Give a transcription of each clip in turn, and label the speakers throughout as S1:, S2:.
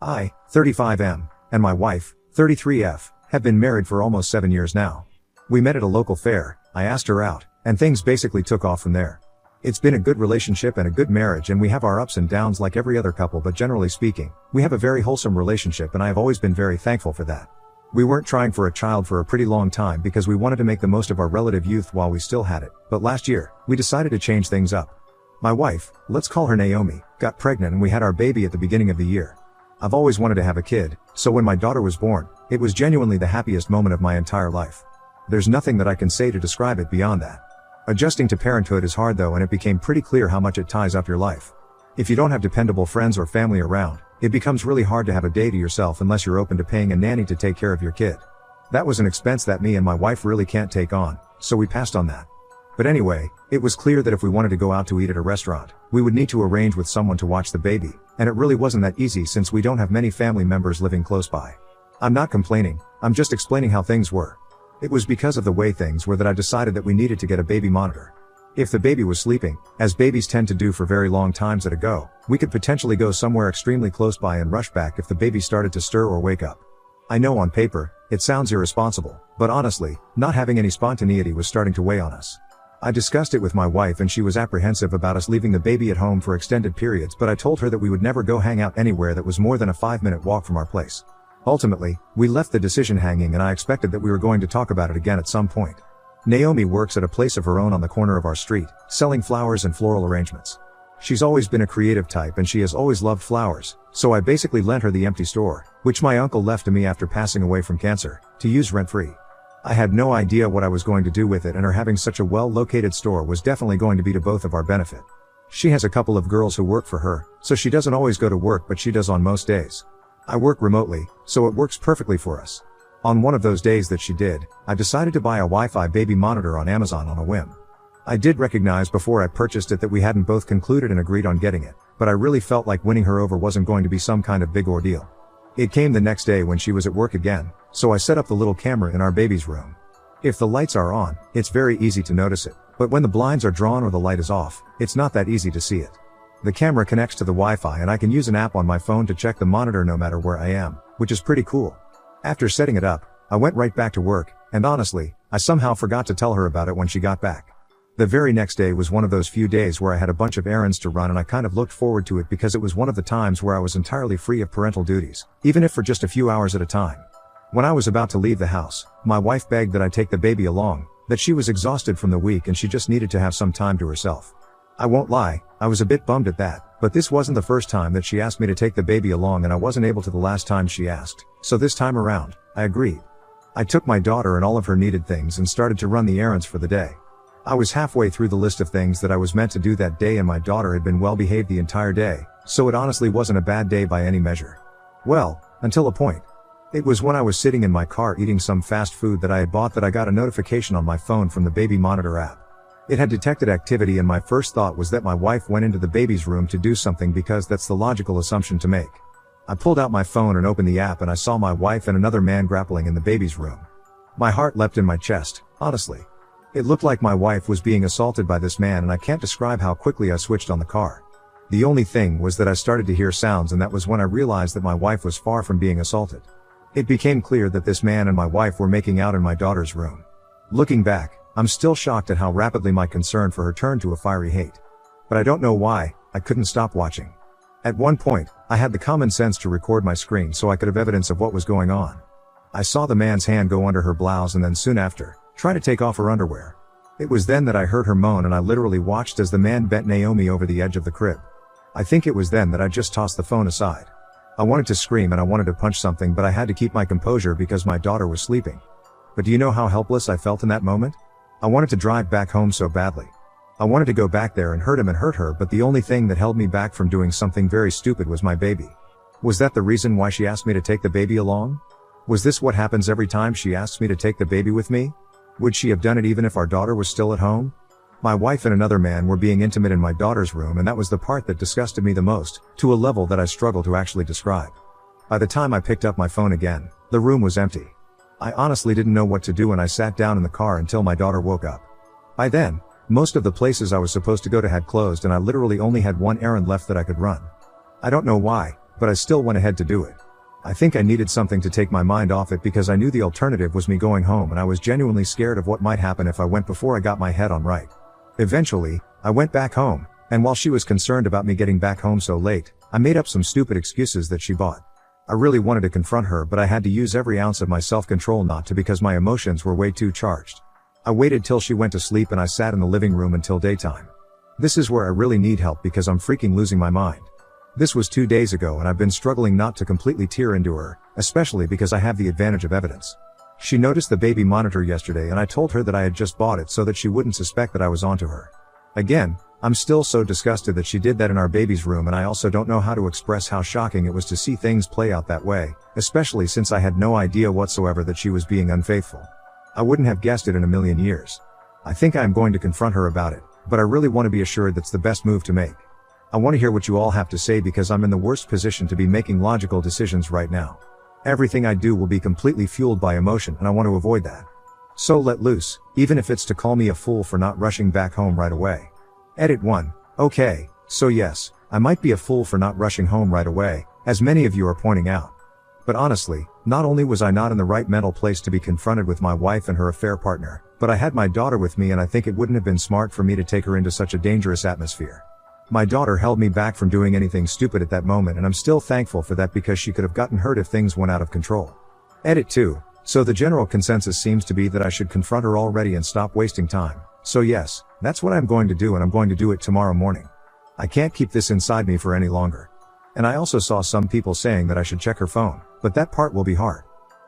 S1: I, 35M, and my wife, 33F, have been married for almost 7 years now. We met at a local fair, I asked her out, and things basically took off from there. It's been a good relationship and a good marriage, and we have our ups and downs like every other couple, but generally speaking, we have a very wholesome relationship, and I have always been very thankful for that. We weren't trying for a child for a pretty long time because we wanted to make the most of our relative youth while we still had it, but last year, we decided to change things up. My wife, let's call her Naomi, got pregnant and we had our baby at the beginning of the year. I've always wanted to have a kid, so when my daughter was born, it was genuinely the happiest moment of my entire life. There's nothing that I can say to describe it beyond that. Adjusting to parenthood is hard though, and it became pretty clear how much it ties up your life. If you don't have dependable friends or family around, it becomes really hard to have a day to yourself unless you're open to paying a nanny to take care of your kid. That was an expense that me and my wife really can't take on, so we passed on that. But anyway, it was clear that if we wanted to go out to eat at a restaurant, we would need to arrange with someone to watch the baby, and it really wasn't that easy since we don't have many family members living close by. I'm not complaining, I'm just explaining how things were. It was because of the way things were that I decided that we needed to get a baby monitor. If the baby was sleeping, as babies tend to do for very long times at a go, we could potentially go somewhere extremely close by and rush back if the baby started to stir or wake up. I know on paper, it sounds irresponsible, but honestly, not having any spontaneity was starting to weigh on us. I discussed it with my wife and she was apprehensive about us leaving the baby at home for extended periods, but I told her that we would never go hang out anywhere that was more than a 5-minute walk from our place. Ultimately, we left the decision hanging, and I expected that we were going to talk about it again at some point. Naomi works at a place of her own on the corner of our street, selling flowers and floral arrangements. She's always been a creative type and she has always loved flowers, so I basically lent her the empty store, which my uncle left to me after passing away from cancer, to use rent-free. I had no idea what I was going to do with it, and her having such a well-located store was definitely going to be to both of our benefit. She has a couple of girls who work for her, so she doesn't always go to work, but she does on most days. I work remotely, so it works perfectly for us. On one of those days that she did, I decided to buy a Wi-Fi baby monitor on Amazon on a whim. I did recognize before I purchased it that we hadn't both concluded and agreed on getting it, but I really felt like winning her over wasn't going to be some kind of big ordeal. It came the next day when she was at work again, so I set up the little camera in our baby's room. If the lights are on, it's very easy to notice it, but when the blinds are drawn or the light is off, it's not that easy to see it. The camera connects to the Wi-Fi and I can use an app on my phone to check the monitor no matter where I am, which is pretty cool. After setting it up, I went right back to work, and honestly, I somehow forgot to tell her about it when she got back. The very next day was one of those few days where I had a bunch of errands to run, and I kind of looked forward to it because it was one of the times where I was entirely free of parental duties, even if for just a few hours at a time. When I was about to leave the house, my wife begged that I take the baby along, that she was exhausted from the week and she just needed to have some time to herself. I won't lie, I was a bit bummed at that, but this wasn't the first time that she asked me to take the baby along, and I wasn't able to the last time she asked, so this time around, I agreed. I took my daughter and all of her needed things and started to run the errands for the day. I was halfway through the list of things that I was meant to do that day, and my daughter had been well behaved the entire day, so it honestly wasn't a bad day by any measure. Well, until a point. It was when I was sitting in my car eating some fast food that I had bought that I got a notification on my phone from the baby monitor app. It had detected activity, and my first thought was that my wife went into the baby's room to do something, because that's the logical assumption to make. I pulled out my phone and opened the app, and I saw my wife and another man grappling in the baby's room. My heart leapt in my chest, honestly. It looked like my wife was being assaulted by this man, and I can't describe how quickly I switched on the car. The only thing was that I started to hear sounds, and that was when I realized that my wife was far from being assaulted. It became clear that this man and my wife were making out in my daughter's room. Looking back, I'm still shocked at how rapidly my concern for her turned to a fiery hate. But I don't know why, I couldn't stop watching. At one point, I had the common sense to record my screen so I could have evidence of what was going on. I saw the man's hand go under her blouse and then soon after, try to take off her underwear. It was then that I heard her moan, and I literally watched as the man bent Naomi over the edge of the crib. I think it was then that I just tossed the phone aside. I wanted to scream and I wanted to punch something, but I had to keep my composure because my daughter was sleeping. But do you know how helpless I felt in that moment? I wanted to drive back home so badly. I wanted to go back there and hurt him and hurt her, but the only thing that held me back from doing something very stupid was my baby. Was that the reason why she asked me to take the baby along? Was this what happens every time she asks me to take the baby with me? Would she have done it even if our daughter was still at home? My wife and another man were being intimate in my daughter's room, and that was the part that disgusted me the most, to a level that I struggle to actually describe. By the time I picked up my phone again, the room was empty. I honestly didn't know what to do, and I sat down in the car until my daughter woke up. By then, most of the places I was supposed to go to had closed, and I literally only had one errand left that I could run. I don't know why, but I still went ahead to do it. I think I needed something to take my mind off it because I knew the alternative was me going home, and I was genuinely scared of what might happen if I went before I got my head on right. Eventually, I went back home, and while she was concerned about me getting back home so late, I made up some stupid excuses that she bought. I really wanted to confront her, but I had to use every ounce of my self-control not to because my emotions were way too charged. I waited till she went to sleep and I sat in the living room until daytime. This is where I really need help because I'm freaking losing my mind. This was 2 days ago and I've been struggling not to completely tear into her, especially because I have the advantage of evidence. She noticed the baby monitor yesterday and I told her that I had just bought it so that she wouldn't suspect that I was onto her. Again, I'm still so disgusted that she did that in our baby's room, and I also don't know how to express how shocking it was to see things play out that way, especially since I had no idea whatsoever that she was being unfaithful. I wouldn't have guessed it in a million years. I think I am going to confront her about it, but I really want to be assured that's the best move to make. I want to hear what you all have to say because I'm in the worst position to be making logical decisions right now. Everything I do will be completely fueled by emotion, and I want to avoid that. So let loose, even if it's to call me a fool for not rushing back home right away. Edit 1. Okay, so yes, I might be a fool for not rushing home right away, as many of you are pointing out. But honestly, not only was I not in the right mental place to be confronted with my wife and her affair partner, but I had my daughter with me, and I think it wouldn't have been smart for me to take her into such a dangerous atmosphere. My daughter held me back from doing anything stupid at that moment, and I'm still thankful for that because she could have gotten hurt if things went out of control. Edit 2. So the general consensus seems to be that I should confront her already and stop wasting time. So yes, that's what I'm going to do, and I'm going to do it tomorrow morning. I can't keep this inside me for any longer. And I also saw some people saying that I should check her phone, but that part will be hard.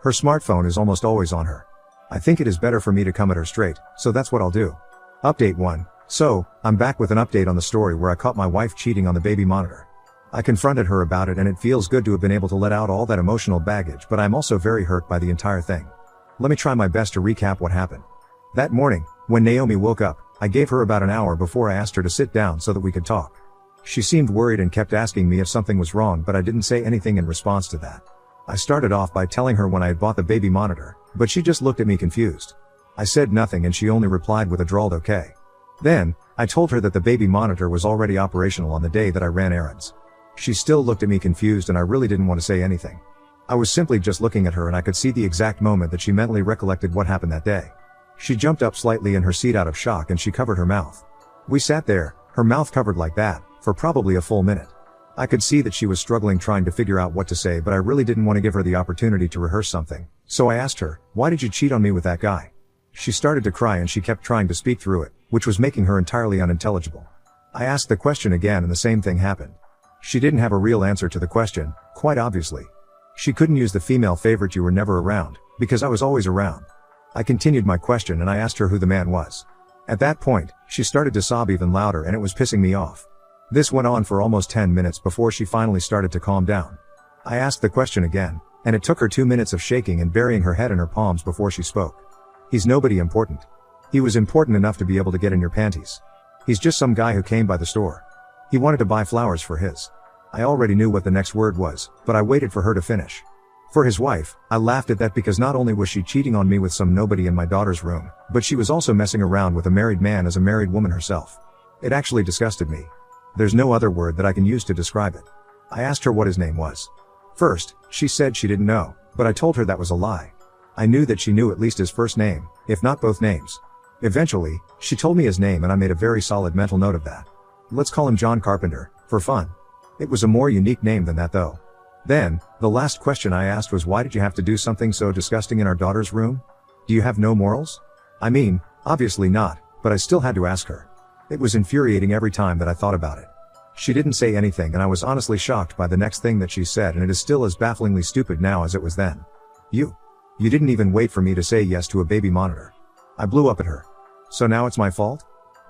S1: Her smartphone is almost always on her. I think it is better for me to come at her straight, so that's what I'll do. Update 1. So, I'm back with an update on the story where I caught my wife cheating on the baby monitor. I confronted her about it, and it feels good to have been able to let out all that emotional baggage, but I'm also very hurt by the entire thing. Let me try my best to recap what happened. That morning, when Naomi woke up, I gave her about an hour before I asked her to sit down so that we could talk. She seemed worried and kept asking me if something was wrong, but I didn't say anything in response to that. I started off by telling her when I had bought the baby monitor, but she just looked at me confused. I said nothing and she only replied with a drawled okay. Then, I told her that the baby monitor was already operational on the day that I ran errands. She still looked at me confused and I really didn't want to say anything. I was simply just looking at her and I could see the exact moment that she mentally recollected what happened that day. She jumped up slightly in her seat out of shock and she covered her mouth. We sat there, her mouth covered like that, for probably a full minute. I could see that she was struggling trying to figure out what to say, but I really didn't want to give her the opportunity to rehearse something. So I asked her, "Why did you cheat on me with that guy?" She started to cry and she kept trying to speak through it, which was making her entirely unintelligible. I asked the question again and the same thing happened. She didn't have a real answer to the question, quite obviously. She couldn't use the female favorite "you were never around," because I was always around. I continued my question and I asked her who the man was. At that point, she started to sob even louder and it was pissing me off. This went on for almost 10 minutes before she finally started to calm down. I asked the question again, and it took her 2 minutes of shaking and burying her head in her palms before she spoke. "He's nobody important. He was important enough to be able to get in your panties. He's just some guy who came by the store. He wanted to buy flowers for his..." I already knew what the next word was, but I waited for her to finish. "For his wife." I laughed at that because not only was she cheating on me with some nobody in my daughter's room, but she was also messing around with a married man as a married woman herself. It actually disgusted me. There's no other word that I can use to describe it. I asked her what his name was. First, she said she didn't know, but I told her that was a lie. I knew that she knew at least his first name, if not both names. Eventually, she told me his name and I made a very solid mental note of that. Let's call him John Carpenter, for fun. It was a more unique name than that though. Then, the last question I asked was, "Why did you have to do something so disgusting in our daughter's room? Do you have no morals?" I mean, obviously not, but I still had to ask her. It was infuriating every time that I thought about it. She didn't say anything and I was honestly shocked by the next thing that she said, and it is still as bafflingly stupid now as it was then. You didn't even wait for me to say yes to a baby monitor." I blew up at her. "So now it's my fault?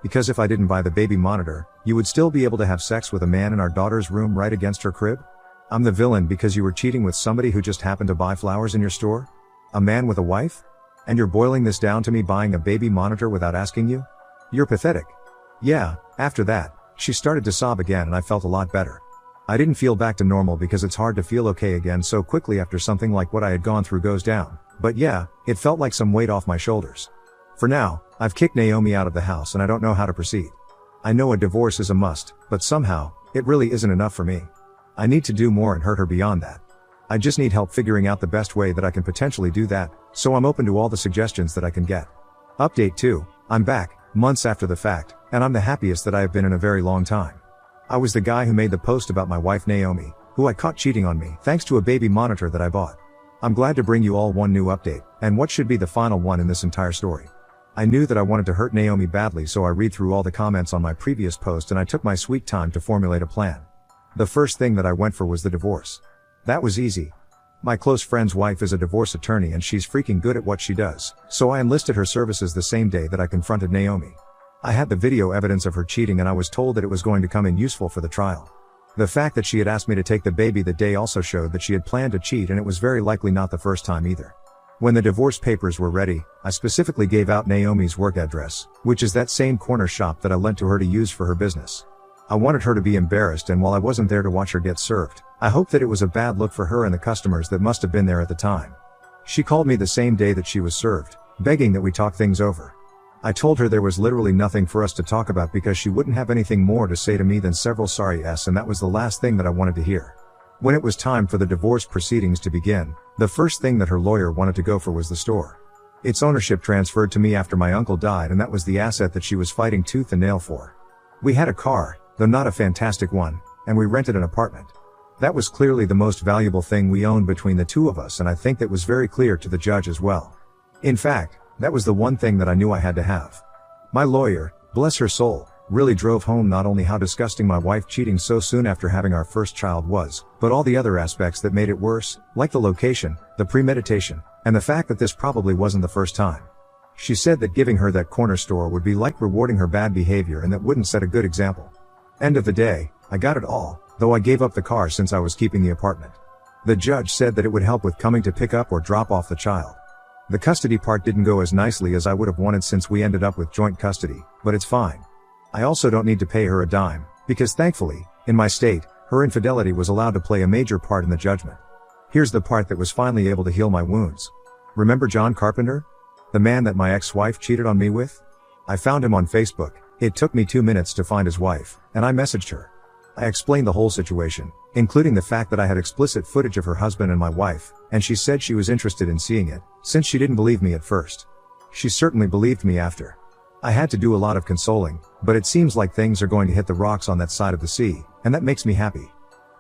S1: Because if I didn't buy the baby monitor, you would still be able to have sex with a man in our daughter's room right against her crib? I'm the villain because you were cheating with somebody who just happened to buy flowers in your store? A man with a wife? And you're boiling this down to me buying a baby monitor without asking you? You're pathetic." Yeah, after that, she started to sob again and I felt a lot better. I didn't feel back to normal because it's hard to feel okay again so quickly after something like what I had gone through goes down, but yeah, it felt like some weight off my shoulders. For now, I've kicked Naomi out of the house and I don't know how to proceed. I know a divorce is a must, but somehow, it really isn't enough for me. I need to do more and hurt her beyond that. I just need help figuring out the best way that I can potentially do that, so I'm open to all the suggestions that I can get. Update 2. I'm back, months after the fact, and I'm the happiest that I have been in a very long time. I was the guy who made the post about my wife Naomi, who I caught cheating on me thanks to a baby monitor that I bought. I'm glad to bring you all one new update, and what should be the final one in this entire story. I knew that I wanted to hurt Naomi badly, so I read through all the comments on my previous post and I took my sweet time to formulate a plan. The first thing that I went for was the divorce. That was easy. My close friend's wife is a divorce attorney and she's freaking good at what she does, so I enlisted her services the same day that I confronted Naomi. I had the video evidence of her cheating and I was told that it was going to come in useful for the trial. The fact that she had asked me to take the baby that day also showed that she had planned to cheat, and it was very likely not the first time either. When the divorce papers were ready, I specifically gave out Naomi's work address, which is that same corner shop that I lent to her to use for her business. I wanted her to be embarrassed, and while I wasn't there to watch her get served, I hoped that it was a bad look for her and the customers that must have been there at the time. She called me the same day that she was served, begging that we talk things over. I told her there was literally nothing for us to talk about because she wouldn't have anything more to say to me than several sorry yes, and that was the last thing that I wanted to hear. When it was time for the divorce proceedings to begin, the first thing that her lawyer wanted to go for was the store. Its ownership transferred to me after my uncle died, and that was the asset that she was fighting tooth and nail for. We had a car, though not a fantastic one, and we rented an apartment. That was clearly the most valuable thing we owned between the two of us, and I think that was very clear to the judge as well. In fact, that was the one thing that I knew I had to have. My lawyer, bless her soul, really drove home not only how disgusting my wife cheating so soon after having our first child was, but all the other aspects that made it worse, like the location, the premeditation, and the fact that this probably wasn't the first time. She said that giving her that corner store would be like rewarding her bad behavior, and that wouldn't set a good example. End of the day, I got it all, though I gave up the car since I was keeping the apartment. The judge said that it would help with coming to pick up or drop off the child. The custody part didn't go as nicely as I would have wanted since we ended up with joint custody, but it's fine. I also don't need to pay her a dime, because thankfully, in my state, her infidelity was allowed to play a major part in the judgment. Here's the part that was finally able to heal my wounds. Remember John Carpenter? The man that my ex-wife cheated on me with? I found him on Facebook. It took me 2 minutes to find his wife, and I messaged her. I explained the whole situation, including the fact that I had explicit footage of her husband and my wife, and she said she was interested in seeing it, since she didn't believe me at first. She certainly believed me after. I had to do a lot of consoling, but it seems like things are going to hit the rocks on that side of the sea, and that makes me happy.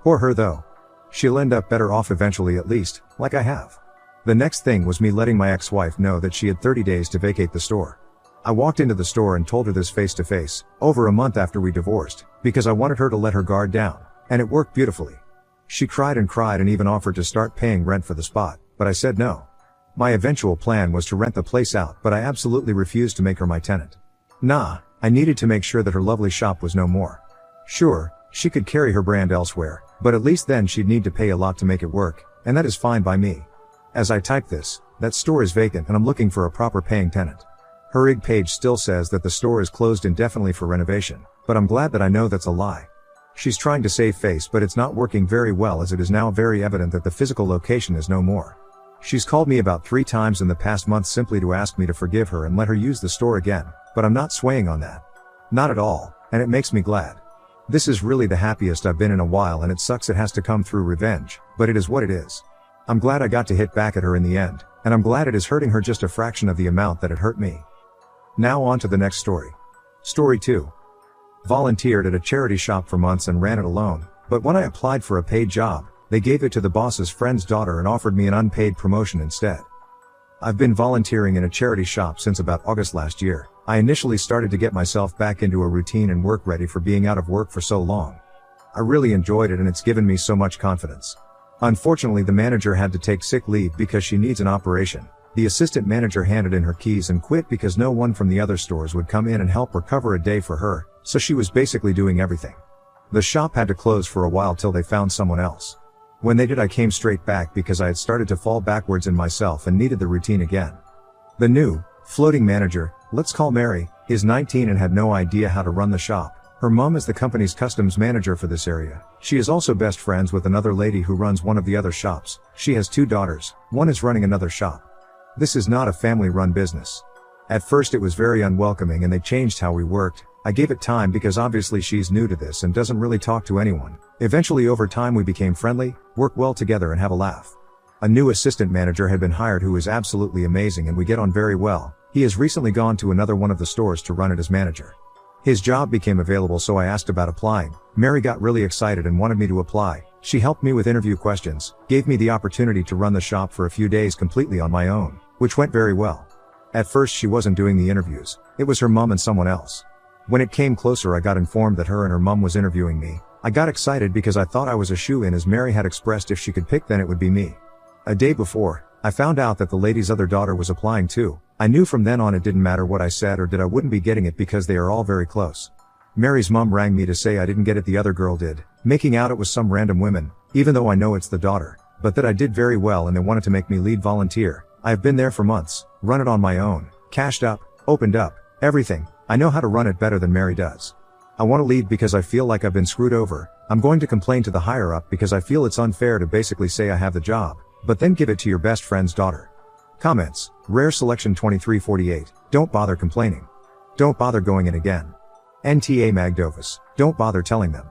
S1: Poor her though. She'll end up better off eventually, at least, like I have. The next thing was me letting my ex-wife know that she had 30 days to vacate the store. I walked into the store and told her this face to face, over a month after we divorced, because I wanted her to let her guard down, and it worked beautifully. She cried and even offered to start paying rent for the spot, but I said no. My eventual plan was to rent the place out, but I absolutely refused to make her my tenant. Nah, I needed to make sure that her lovely shop was no more. Sure, she could carry her brand elsewhere, but at least then she'd need to pay a lot to make it work, and that is fine by me. As I type this, that store is vacant and I'm looking for a proper paying tenant. Her IG page still says that the store is closed indefinitely for renovation, but I'm glad that I know that's a lie. She's trying to save face, but it's not working very well, as it is now very evident that the physical location is no more. She's called me about 3 times in the past month simply to ask me to forgive her and let her use the store again, but I'm not swaying on that. Not at all, and it makes me glad. This is really the happiest I've been in a while, and it sucks it has to come through revenge, but it is what it is. I'm glad I got to hit back at her in the end, and I'm glad it is hurting her just a fraction of the amount that it hurt me. Now on to the next story. Story 2. Volunteered at a charity shop for months and ran it alone, but when I applied for a paid job, they gave it to the boss's friend's daughter and offered me an unpaid promotion instead. I've been volunteering in a charity shop since about August last year. I initially started to get myself back into a routine and work ready for being out of work for so long. I really enjoyed it and it's given me so much confidence. Unfortunately, the manager had to take sick leave because she needs an operation. The assistant manager handed in her keys and quit because no one from the other stores would come in and help her cover a day for her, so she was basically doing everything. The shop had to close for a while till they found someone else. When they did, I came straight back because I had started to fall backwards in myself and needed the routine again. The new, floating manager, let's call Mary, is 19 and had no idea how to run the shop. Her mom is the company's customs manager for this area. She is also best friends with another lady who runs one of the other shops. She has 2 daughters, one is running another shop. This is not a family-run business. At first it was very unwelcoming and they changed how we worked. I gave it time because obviously she's new to this and doesn't really talk to anyone. Eventually over time we became friendly, work well together and have a laugh. A new assistant manager had been hired who is absolutely amazing and we get on very well. He has recently gone to another one of the stores to run it as manager. His job became available so I asked about applying. Mary got really excited and wanted me to apply. She helped me with interview questions, gave me the opportunity to run the shop for a few days completely on my own, which went very well. At first she wasn't doing the interviews, it was her mom and someone else. When it came closer I got informed that her and her mom was interviewing me. I got excited because I thought I was a shoo-in as Mary had expressed if she could pick then it would be me. A day before, I found out that the lady's other daughter was applying too. I knew from then on it didn't matter what I said or did I wouldn't be getting it because they are all very close. Mary's mom rang me to say I didn't get it the other girl did, making out it was some random women, even though I know it's the daughter, but that I did very well and they wanted to make me lead volunteer. I have been there for months, run it on my own, cashed up, opened up, everything. I know how to run it better than Mary does. I want to leave because I feel like I've been screwed over. I'm going to complain to the higher up because I feel it's unfair to basically say I have the job, but then give it to your best friend's daughter. Comments. Rare selection 2348. Don't bother complaining. Don't bother going in again. NTA Magdovis. Don't bother telling them.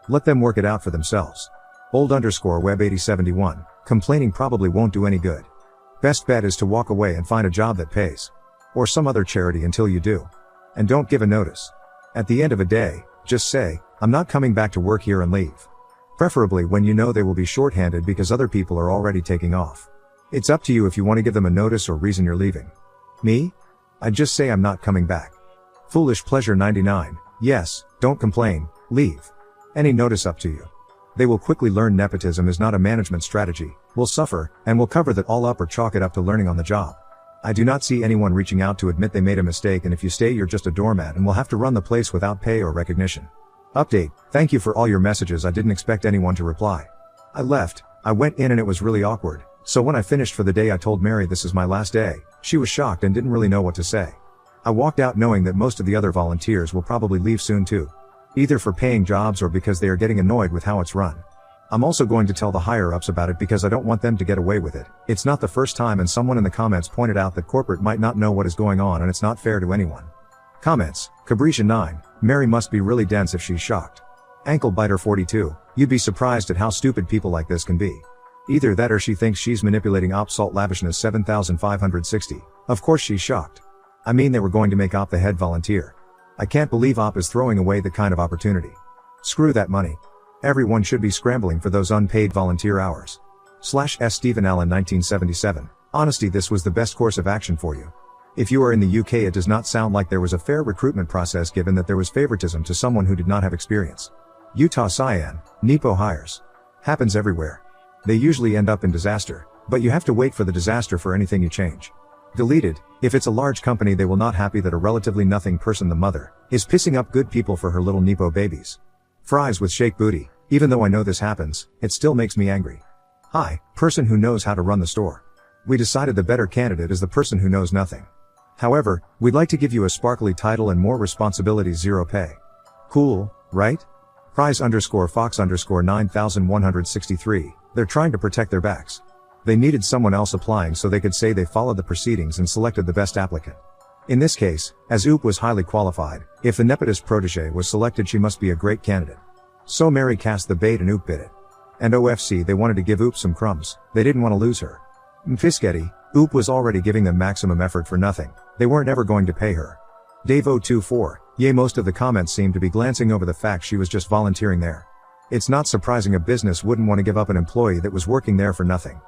S1: Let them work it out for themselves. Old_web 8071. Complaining probably won't do any good. Best bet is to walk away and find a job that pays. Or some other charity until you do. And don't give a notice. At the end of a day, just say, I'm not coming back to work here and leave. Preferably when you know they will be shorthanded because other people are already taking off. It's up to you if you want to give them a notice or reason you're leaving. Me? I'd just say I'm not coming back. Foolish Pleasure 99. Yes, don't complain, leave. Any notice up to you. They will quickly learn nepotism is not a management strategy, will suffer, and will cover that all up or chalk it up to learning on the job. I do not see anyone reaching out to admit they made a mistake and if you stay you're just a doormat and will have to run the place without pay or recognition. Update. Thank you for all your messages. I didn't expect anyone to reply. I left. I went in and it was really awkward. So when I finished for the day I told Mary this is my last day. She was shocked and didn't really know what to say. I walked out knowing that most of the other volunteers will probably leave soon too. Either for paying jobs or because they are getting annoyed with how it's run. I'm also going to tell the higher ups about it because I don't want them to get away with it. It's not the first time and someone in the comments pointed out that corporate might not know what is going on and it's not fair to anyone. Comments. Cabrisha 9. Mary must be really dense if she's shocked. Anklebiter 42. You'd be surprised at how stupid people like this can be. Either that or she thinks she's manipulating op salt lavishness 7560. Of course she's shocked. I mean they were going to make op the head volunteer. I can't believe op is throwing away the kind of opportunity. Screw that money. Everyone should be scrambling for those unpaid volunteer hours. /S Stephen Allen 1977. Honesty, this was the best course of action for you. If you are in the UK it does not sound like there was a fair recruitment process given that there was favoritism to someone who did not have experience. Utah Cyan. Nepo hires. Happens everywhere. They usually end up in disaster, but you have to wait for the disaster for anything you change. Deleted. If it's a large company they will not happy that a relatively nothing person, the mother, is pissing up good people for her little Nepo babies. Fries with shake booty. Even though I know this happens, it still makes me angry. Hi, person who knows how to run the store. We decided the better candidate is the person who knows nothing. However, we'd like to give you a sparkly title and more responsibilities, zero pay. Cool, right? Prize_Fox_9163. They're trying to protect their backs. They needed someone else applying so they could say they followed the proceedings and selected the best applicant. In this case, as Oop was highly qualified, if the nepotist protege was selected she must be a great candidate. So Mary cast the bait and Oop bit it. And OFC they wanted to give Oop some crumbs, they didn't want to lose her. Mfiskety, Oop was already giving them maximum effort for nothing, they weren't ever going to pay her. Dave024, yay, most of the comments seem to be glancing over the fact she was just volunteering there. It's not surprising a business wouldn't want to give up an employee that was working there for nothing.